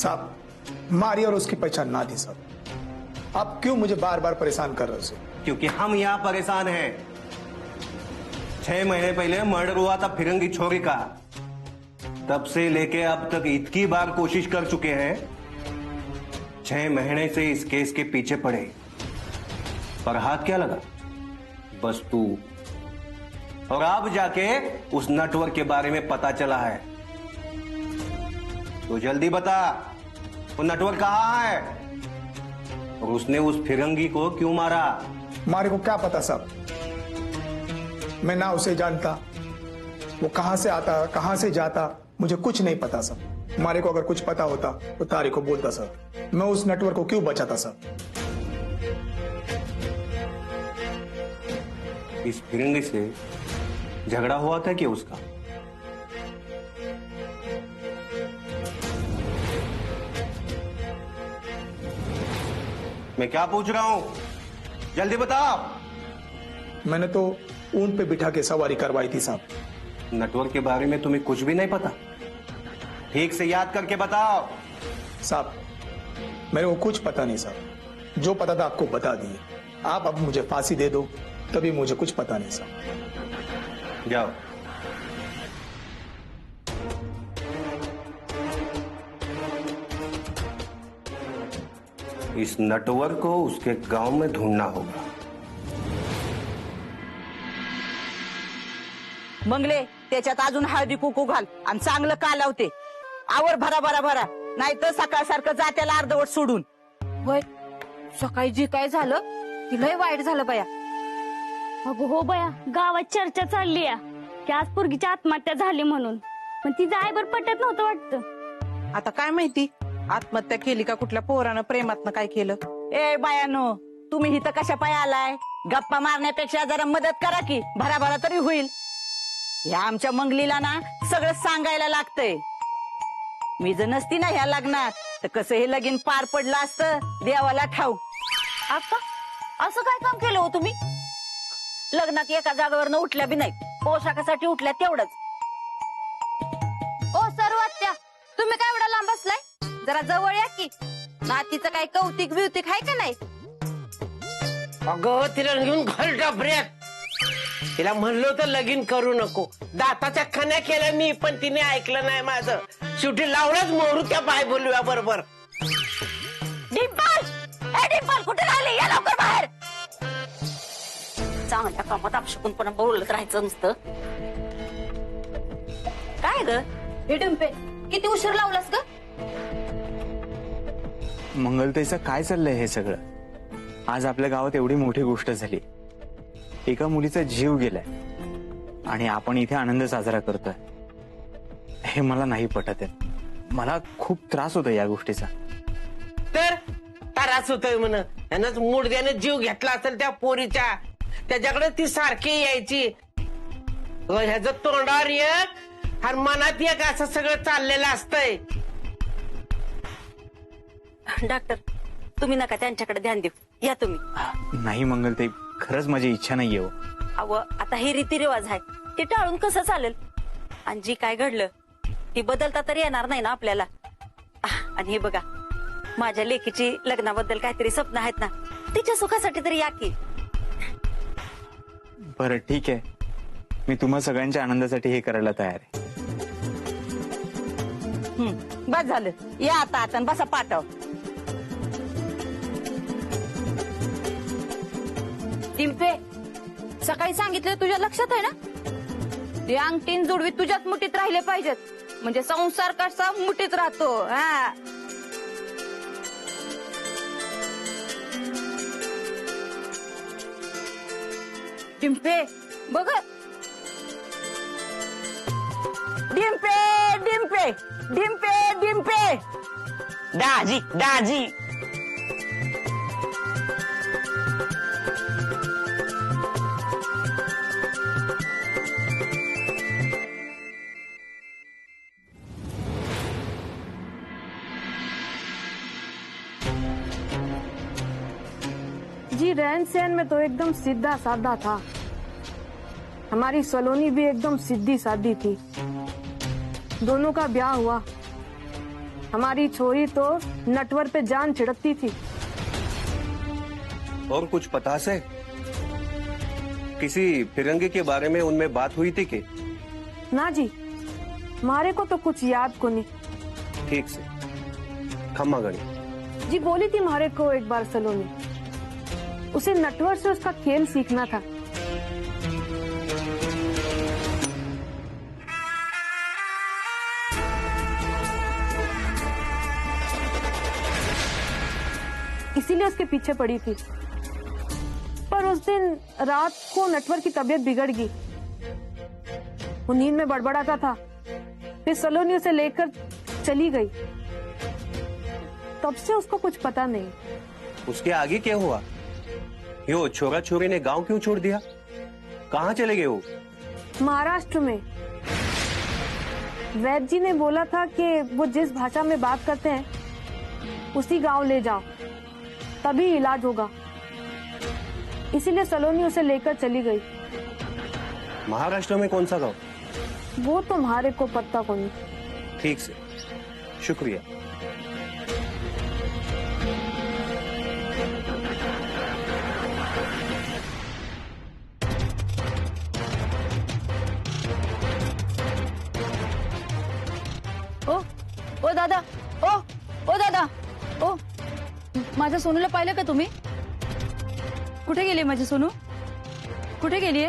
साहब, मारी और उसकी पहचान ना दी साहब। आप क्यों मुझे बार बार परेशान कर रहे हो? क्योंकि हम यहाँ परेशान हैं। 6 महीने पहले मर्डर हुआ था फिरंगी छोरी का। तब से लेके अब तक इतनी बार कोशिश कर चुके हैं। 6 महीने से इस केस के पीछे पड़े, पर हाथ क्या लगा? बस तू। और अब जाके उस नटवर के बारे में पता चला है। तो जल्दी बता, वो नटवर कहाँ है और उसने उस फिरंगी को क्यों मारा? मारे को क्या पता साहब, मैं ना उसे जानता, वो कहां से आता कहां से जाता मुझे कुछ नहीं पता साहब। मारे को अगर कुछ पता होता तो तारी को बोलता साहब। मैं उस नटवर को क्यों बचाता साहब? इस फिरंगी से झगड़ा हुआ था क्या उसका? मैं क्या पूछ रहा हूं, जल्दी बता। मैंने तो ऊंट पे बिठा के सवारी करवाई थी साहब। नटवर के बारे में तुम्हें कुछ भी नहीं पता? ठीक से याद करके बताओ। साहब, मेरे को कुछ पता नहीं साहब। जो पता था आपको बता दिए। आप अब मुझे फांसी दे दो, तभी मुझे कुछ पता नहीं साहब। जाओ। इस नटवर को उसके गांव में ढूंढना होगा। मंगले, त्याच्यात अजून हळदी कुकू घाल आणि चांगलं कालवते. आवर भरा भरा भरा, नाही तर सकाळ सारखं जात्याला अर्धवट सोडून. होय, सकाळी जे काय झालं ती लय वाईट झालं बया. अगं हो बया, गावात चर्चा चालली की आज पोरगीची आत्महत्या झाली म्हणून. पण ती जायबर पटत नव्हतं वाटतं. आता काय माहिती आत्महत्या केली का कुठल्या पोरानं प्रेमातनं काय केलं. ए बायानो, तुम्ही इथं कशा पाय आलाय? गप्पा मारण्यापेक्षा जरा मदत करा की, भरा भरा तरी होईल. ह्या आमच्या मंगलीला ना सगळं सांगायला लागतंय. मी जर नसती ना ह्या लग्नात तर कसं हे लगीन पार पडलं असतं देवाला ठाऊक. आता असं काय काम केलं हो तुम्ही? लग्नात एका जागेवर न उठल्या बी नाही, पोशाखासाठी उठल्या तेवढंच. ओ सर्वात्या, तुम्ही काय एवढा लांब बसलाय? जरा जवळ या की. नातीचं काय कौतिक बिवतिक आहे का नाही? अगं तिला घेऊन घाल डबऱ्यात. तिला म्हणलो तर लगीन करू नको. दाताच्या खण्या केल्या मी, पण तिने ऐकलं नाही माझं. शेवटी लावलाच मोहरू त्या बाय बोलूया बरोबर. डिंपल, ए डिंपल, कुठे राहिली? या लवकर बाहेर. चांगल्या कामात आपशकून पण बोलत राहायचं नुसतं. काय ग हे डिंपे, किती उशीर लावलास ग? मंगलताईचं काय चाललंय हे सगळं? आज आपल्या गावात एवढी मोठी गोष्ट झाली, एका मुलीचा जीव गेलाय आणि आपण इथे आनंद साजरा करतोय. हे मला नाही पटत आहे. मला खूप त्रास होतोय या गोष्टीचा. तर त्रास होतोय म्हण. यानंच मुडद्याने जीव घेतला असेल त्या पोरीच्या. त्याच्याकडे ती सारखी यायची. ह्याचं तोंडावर एक आणि मनात एक असं सगळं चाललेलं असतंय. डॉक्टर, तुम्ही नका त्यांच्याकडे ध्यान देऊ. या तुम्ही. नाही मंगलताई, खरंच माझी इच्छा नाहीये हो. अव आता हे रीतिरिवाज आहे, ते टाळून कसं चालेल? आणि जी काय घडलं ती बदलता तरी येणार नाही ना आपल्याला. आणि हे बघा, माझ्या लेकीची लग्नाबद्दल काहीतरी स्वप्न आहेत ना, तिच्या सुखासाठी तरी या की. बरं ठीक आहे, मी तुम्हा सगळ्यांच्या आनंदासाठी हे करायला तयार आहे. बस झालं. या आता आता बसा पाठव. डिंपे, सकाळी सांगितलं तुझ्या लक्षात आहे ना? ते अंगठीन जोडवी तुझ्याच मुठीत राहिले पाहिजेत, म्हणजे संसार कसा मुठीत राहतो. हा, डिंपे बघ. डिंपे डिंपे डिंपे डिंपे. दाजी दाजी. जी रहन सहन में तो एकदम सीधा साधा था। हमारी सलोनी भी एकदम सीधी सादी थी। दोनों का ब्याह हुआ, हमारी छोरी तो नटवर पे जान छिड़कती थी। और कुछ पता से किसी फिरंगी के बारे में उनमें बात हुई थी कि? ना जी, मारे को तो कुछ याद को नहीं। ठीक से खम्मा गणी जी बोली थी मारे को एक बार सलोनी, उसे नटवर से उसका खेल सीखना था। इसीलिए उसके पीछे पड़ी थी। पर उस दिन रात को नटवर की तबीयत बिगड़ गई, वो नींद में बड़बड़ाता था, फिर सलोनी उसे लेकर चली गई। तब से उसको कुछ पता नहीं। उसके आगे क्या हुआ? यो छोरा छोरी ने गांव क्यों छोड़ दिया? कहाँ चले गए वो? महाराष्ट्र में। वैद्य जी ने बोला था कि वो जिस भाषा में बात करते हैं उसी गांव ले जाओ, तभी इलाज होगा। इसीलिए सलोनी उसे लेकर चली गई। महाराष्ट्र में कौन सा गांव? वो तो हमारे को पता को नहीं। ठीक से, शुक्रिया। ओ दादा, ओ दादा, ओ माझ्या सोनूला पाहिलं का तुम्ही? कुठे गेली माझी सोनू? कुठे गेलीये?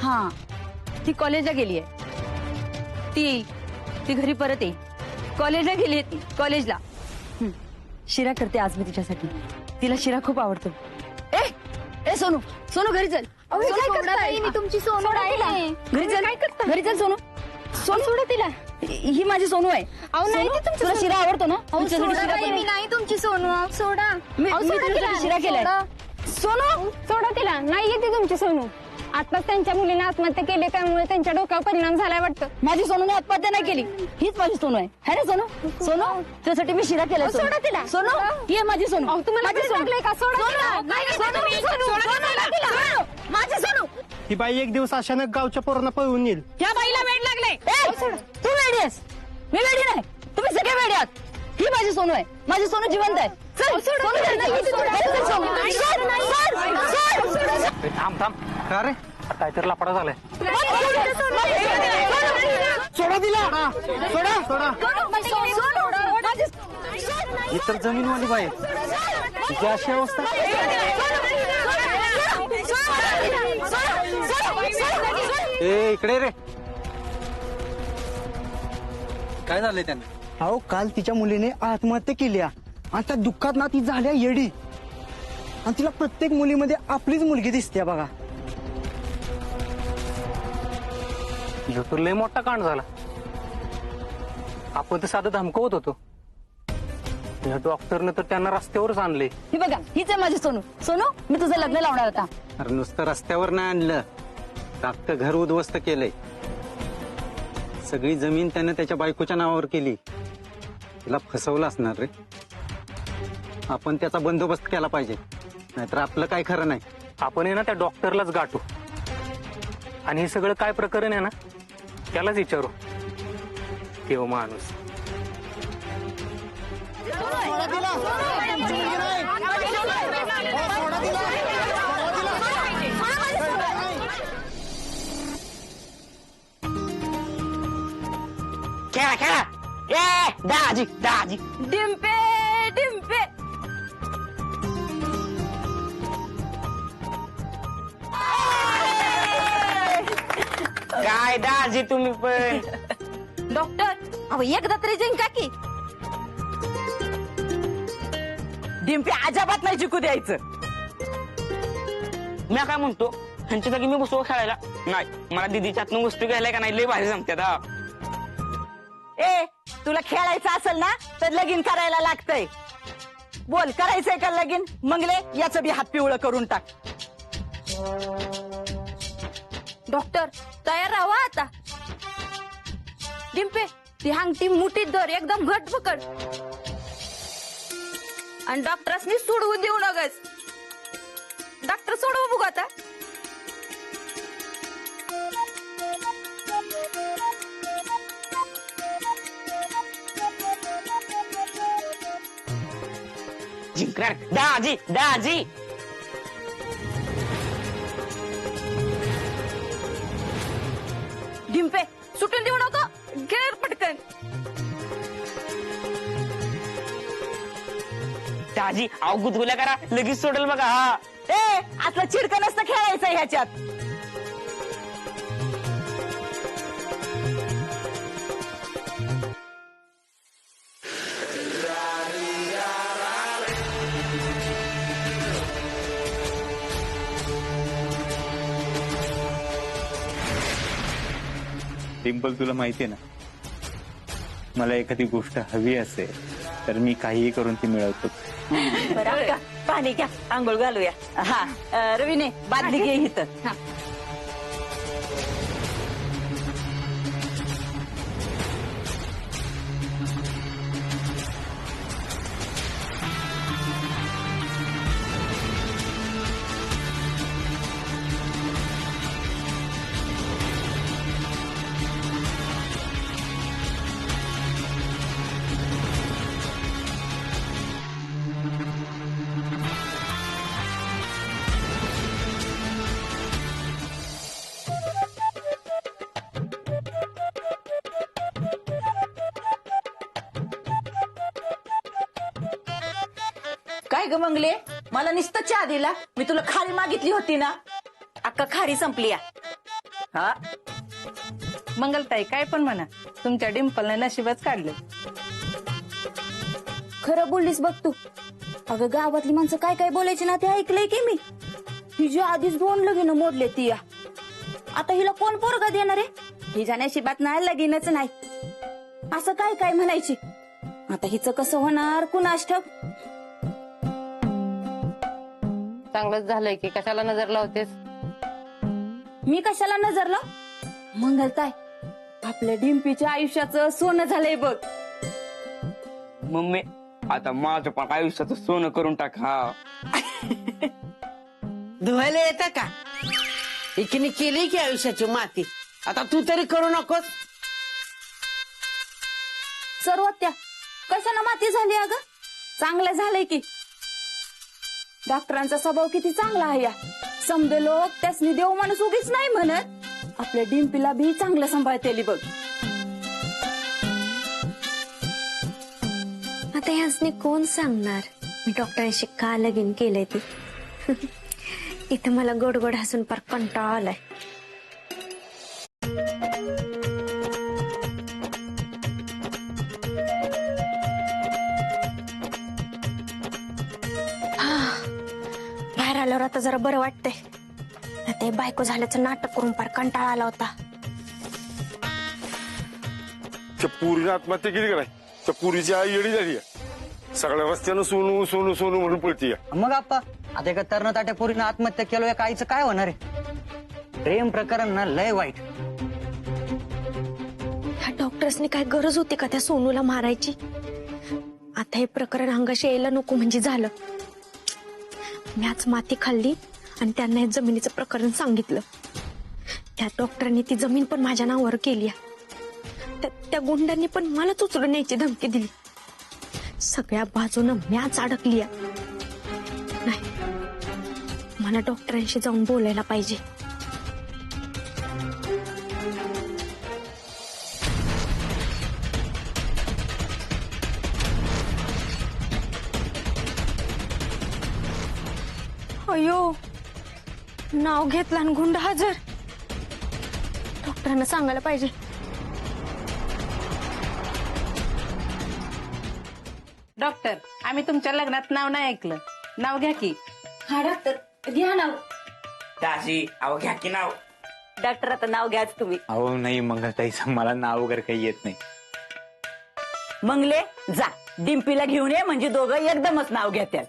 हा, ती कॉलेजला गेलीये। ती घरी परत येईल। कॉलेजला गेलीये ती, कॉलेजला। शिरा करते आज मी तिच्यासाठी। तिला शिरा खूप आवडतो। ए सोनू, सोनू घरी चल। मी तुमची सोनू आहे. घरी चल, काय करताय? घरी चल सोनू। सोडा तिला. ही माझी सोनू आहे। अहो नाही ती तुमची तुला सोनू. शिरा आवडतो ना? अहो तुझ्यासाठी सोडा शिरा ताई, बनव. मी नाही तुमची सोनू. सोडा. मी अहो, सोडा तुझ्यासाठी तिला. शिरा केलाय. सोडा. सोनू, सोडा तिला. नाहीये ती तुमची सोनू. आताच त्यांच्या मुलीने आत्महत्या केली, त्यामुळे त्यांच्या डोक्यावर परिणाम झालाय वाटतं. माझी सोनूने आत्महत्या नाही केली। हीच माझी सोनू आहे. है ना सोनू? सोनू, तुझ्यासाठी मी शिरा केलाय. अहो, सोडा तिला. सोनू, ही आहे माझी सोनू. अहो, तुम्हाला माझी वेड सोनू. लागलंय का? सोडा तिला. सोनू, नाही, सोनू, तुम्ही सोनू, सोडा सोनू, तिला. सोनू, माझी सोनू. ही बाई एक दिवस अचानक गावच्या पोरांना पळून येईल. ह्या बाईला वेड लागले. तू वेडी आहेस, मी वेडी नाही. तुम्ही सगळे वेडी आहात. ही माझी सोनू आहे. माझी सोनू जिवंत आहे. चल, सोनू घरी चल. घरी चल, सोनू. सोड, सोड, सोड. थांब थांब, का रे काहीतरी लफडा झालाय. सोडा दिला. सोडा सोडा. ही तर जमीनवाली बाई तिची अशी अवस्था. ए इकडे रे. काय झालंय त्यांना? अहो काल तिच्या मुलीने आत्महत्या केली आणि त्या दुःखात ना ती झाल्या येडी आणि तिला प्रत्येक मुलीमध्ये आपलीच मुलगी दिसते बघा. ह्यो तर लय मोठा कांड झाला. आपण तर साधं धमकवत होतो. या डॉक्टरने तर त्यांना रस्त्यावरच आणले. ही बघा, हीच आहे माझी सोनू. सोनू, मी तुझं लग्न लावणार होता. अरे नुसतं रस्त्यावर नाही आणलं, अख्खं घर उद्ध्वस्त केलंय. सगळी जमीन त्याने त्याच्या बायकोच्या नावावर केली. तिला फसवलं असणार रे. आपण त्याचा बंदोबस्त केला पाहिजे, नाहीतर आपलं काय खरं नाही. आपण आहे ना त्या डॉक्टरलाच गाठू आणि हे सगळं काय प्रकरण आहे ना त्यालाच विचारू. तेव्हा माणूस खेळा खेळा. ए दाजी दाजी. डिंपे, डिंपे. काय दाजी तुम्ही पण. डॉक्टर, अहो एकदा तरी जिंका की. डिंपे अजाबात नाही जिंकू द्यायचं. मी काय म्हणतो, ह्यांच्या जागी मी बसू खेळायला. नाही, मला दीदीच्या हातून वस्तू घ्यायला का नाही लय भारी जमत्यात. ए तुला खेळायचं असेल ना तर लगीन करायला लागतंय. बोल, करायचंय का लगीन? मंगले याचं बी हात पिवळं करून टाक. डॉक्टर तयार राहा आता. डिंपे, ती अंगठी मुठीत धर, एकदम घट पकड आणि डॉक्टरसनी सोडवून देऊ नगस. डॉक्टर सोडवू बघू आता. जिंकणार दाजी दाजी. डिंपे सुटून देऊ नको, घेर पटकन. दाजी अहो गुदगुल्या करा लगेच सोडेल बघा. हा ए असलं चिडकं नसतं खेळायचं ह्याच्यात. डिंपल, तुला माहितीये ना, मला एखादी गोष्ट हवी असेल तर मी काहीही करून ती मिळवतो. बरं का, पाणी घ्या, आंघोळ घालूया. हा रवीने बादली घे इथं. काय ग मंगले, मला नुसतं चहा दिला. मी तुला खारी मागितली होती ना, अक्का खारी संपली. हा मंगलताई काय पण म्हणा, तुमच्या डिंपलने नशीबच काढलं. खरं बोललीस बघ तू. अगं गावातली माणसं काय काय बोलायची ना ते ऐकलंय की मी. हिची आधीच 2 लगीन मोडले ती. आता हिला कोण पोरगा देणार आहे? हिच्या नशिबात नाही लगीनच नाही असं काय काय म्हणायची. आता हिचं कसं होणार कुणास ठाऊक. चांगलंच झालंय की कशाला नजर लावतेस. मी कशाला नजर लाव. मंगलताई आपल्या डिंपीच्या आयुष्याचं सोनं झालंय बघ. मम्मी आता माझं पण आयुष्याचं सोनं करून टाका. धुवायला येतं का? एकीने केली की आयुष्याची माती, आता तू तरी करू नकोस. सर्व त्या कशाला माती झाली अगं? चांगलं झालंय की. डॉक्टरांचा स्वभाव किती चांगला आहे. या समजे लोक त्यासनी देव माणूस उगीच नाही म्हणत. आपल्या डिंपीला बी चांगलं सांभाळतेली बघ. आता ह्यासनी कोण सांगणार मी डॉक्टरांशी का लगीन केलंय ते. इथं मला गोड गोड हसून पार कंटाळा आलाय. बाहेर आल्यावर आता जरा बरं वाटतंय. ते बायको झाल्याचं नाटक करून पार कंटाळा आला होता. त्या पुरीने आत्महत्या केली का नाही? त्या पुरीची आई येडी झाली आहे. सगळ्या रस्त्यानं सोनू सोनू सोनू म्हणून पळतीये. मग आप्पा आता एका तरुण ताट्या पोरीनं आत्महत्या केलं, या आईचं काय होणार आहे? प्रेम प्रकरण ना लय वाईट. ह्या डॉक्टर्सनी काय गरज होती का त्या सोनूला मारायची? आता हे प्रकरण अंगाशी यायला नको म्हणजे झालं. मॅच माती खाल्ली आणि त्यांना हे जमिनीचं प्रकरण सांगितलं. त्या डॉक्टरांनी ती जमीन पण माझ्या नावावर केली. त्या गुंडांनी पण मलाच उचलून न्यायची धमकी दिली. सगळ्या बाजूनं मॅच अडकली. नाही, मला डॉक्टरांशी जाऊन बोलायला पाहिजे. अयो, नाव घेतलं आणि गुंड हजर. डॉक्टरांना सांगायला पाहिजे. डॉक्टर आम्ही तुमच्या लग्नात नाव नाही ऐकलं, नाव घ्या की. हा डॉक्टर घ्या नाव. दाजी अहो घ्या की नाव. डॉक्टर आता नाव घ्याच तुम्ही. अहो नाही मंगलताईचं मला नाव वगैरे काही येत नाही. मंगले जा डिंपीला घेऊन ये, म्हणजे दोघं एकदमच नाव घेतात.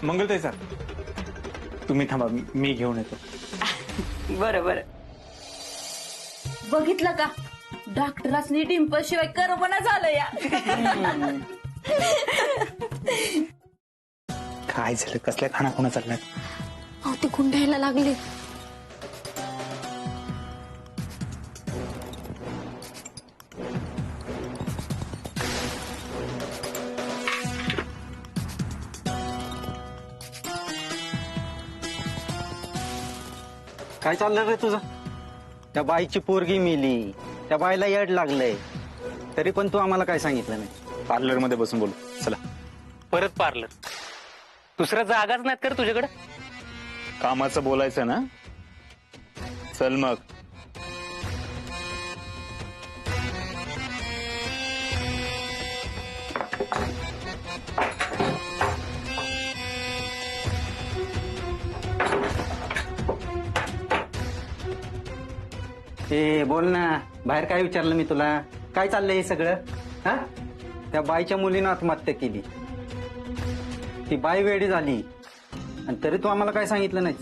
मंगलताई सर तुम्ही थांबा, मी घेऊन येतो. बरं बरं. बघितलं का डॉक्टरांनी डिंपल शिवाय करपणा झालं या. काय झालं? कसल्या खाणाखुणा चालल्यात? अहो ते गुंडायला लागले. काय चाललं रे तुझं? त्या बाईची पोरगी मेली, त्या बाईला येड लागलंय, तरी पण तू आम्हाला काय सांगितलं नाही. पार्लर मध्ये बसून बोलू. चला. परत पार्लर? दुसऱ्या जागाच नाहीत कर तुझ्याकडे? कामाचं बोलायचं ना, चल मग. ए बोल ना, बाहेर काय विचारलं मी तुला? काय चाललंय हे सगळं? हा, त्या बाईच्या मुलीनं आत्महत्या केली, ती बाई वेडी झाली, आणि तरी तू आम्हाला काय सांगितलं नाही.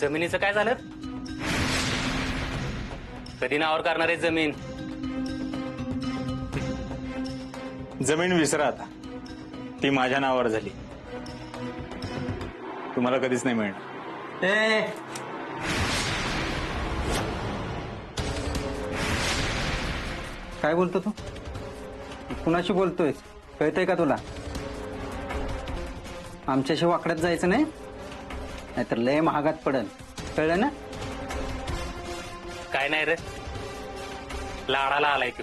जमिनीचं काय झालं? कधी नावावर करणार आहे जमीन? जमीन विसरा आता, ती माझ्या नावावर झाली, तुम्हाला कधीच नाही मिळणार. ए काय बोलतो तू? कुणाशी बोलतोय? कळतंय का तुला? आमच्याशी वाकड्यात जायचं नाही, नाहीतर लय महागात पडल. कळलं ना? काय नाही रे, लाडाला आलाय तो.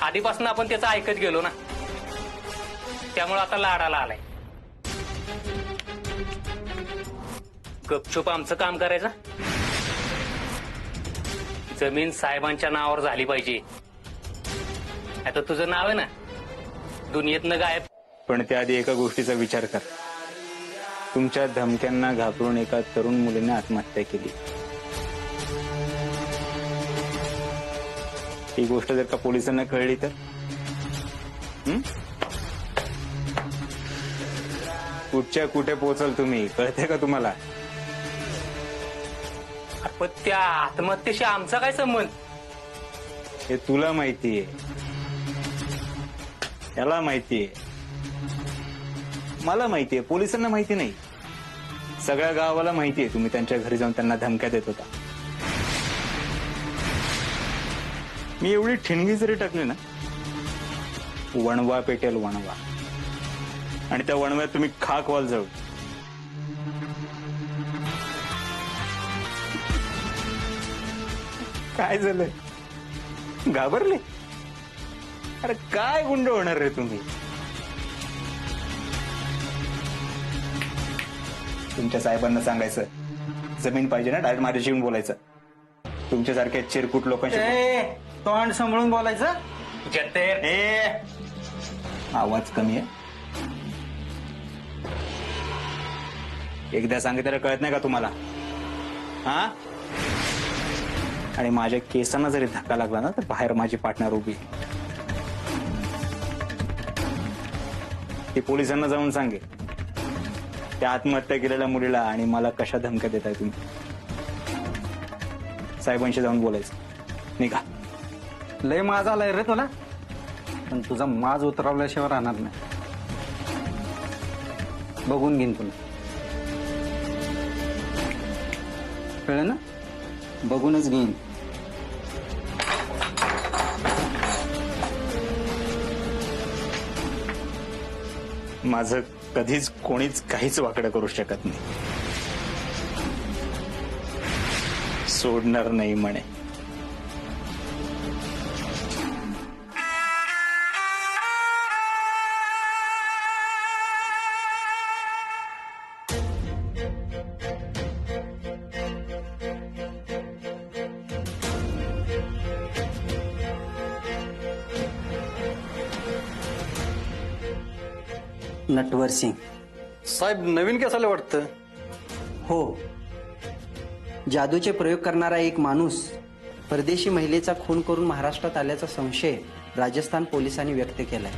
आधीपासून आपण त्याचं ऐकत गेलो ना, त्यामुळे आता लाडाला आलाय. गपचूप आमचं काम करायचं. जमीन साहेबांच्या नावावर झाली पाहिजे. आता तुझं नाव आहे ना दुनियेतनं गायब. पण त्याआधी एका गोष्टीचा विचार कर. तुमच्या धमक्यांना घाबरून एका तरुण मुलीने आत्महत्या केली. ही गोष्ट जर का पोलिसांना कळली तर कुठच्या कुठे पोहोचल तुम्ही? कळते का तुम्हाला? पण त्या आत्महत्येशी आमचा काय संबंध? हे तुला माहितीये, याला माहितीये, मला माहितीये, पोलिसांना माहिती नाही. सगळ्या गावाला माहितीये तुम्ही त्यांच्या घरी जाऊन त्यांना धमक्या देत होता. मी एवढी ठिणगी जरी टाकली ना, वणवा पेटेल वणवा, आणि त्या वणव्यात तुम्ही खाक वाल जाऊ. काय झालं? घाबरले? अरे काय गुंड होणार रे तुम्ही? तुमच्या साहेबांना सांगायचं जमीन पाहिजे ना, डायरेक्ट माझ्याशी येऊन बोलायचं. तुमच्यासारख्या चिरकुट लोकांशी तोंड सांभाळून बोलायचं. आवाज कमी आहे. एकदा सांगितलं कळत नाही का तुम्हाला? हा, आणि माझ्या केसांना जरी धक्का लागला ना, तर बाहेर माझी पार्टनर उभी. ती पोलिसांना जाऊन सांगे त्या आत्महत्या केलेल्या मुलीला आणि मला कशा धमक्या देताय तुम्ही. साहेबांशी जाऊन बोलायचं. निघा. लय माज आलाय रे तुला, पण तुझा माज उतरवल्याशिवाय राहणार नाही. बघून घेईन तुला. कळलं ना? बघूनच घेईन. माझं कधीच कोणीच काहीच वाकडं करू शकत नाही. सोडणार नाही म्हणे. नटवर सिंग साहेब, नवीन केसाला वाटतं. हो, जादूचे प्रयोग करणारा एक माणूस परदेशी महिलेचा खून करून महाराष्ट्रात आल्याचा संशय राजस्थान पोलिसांनी व्यक्त केलाय.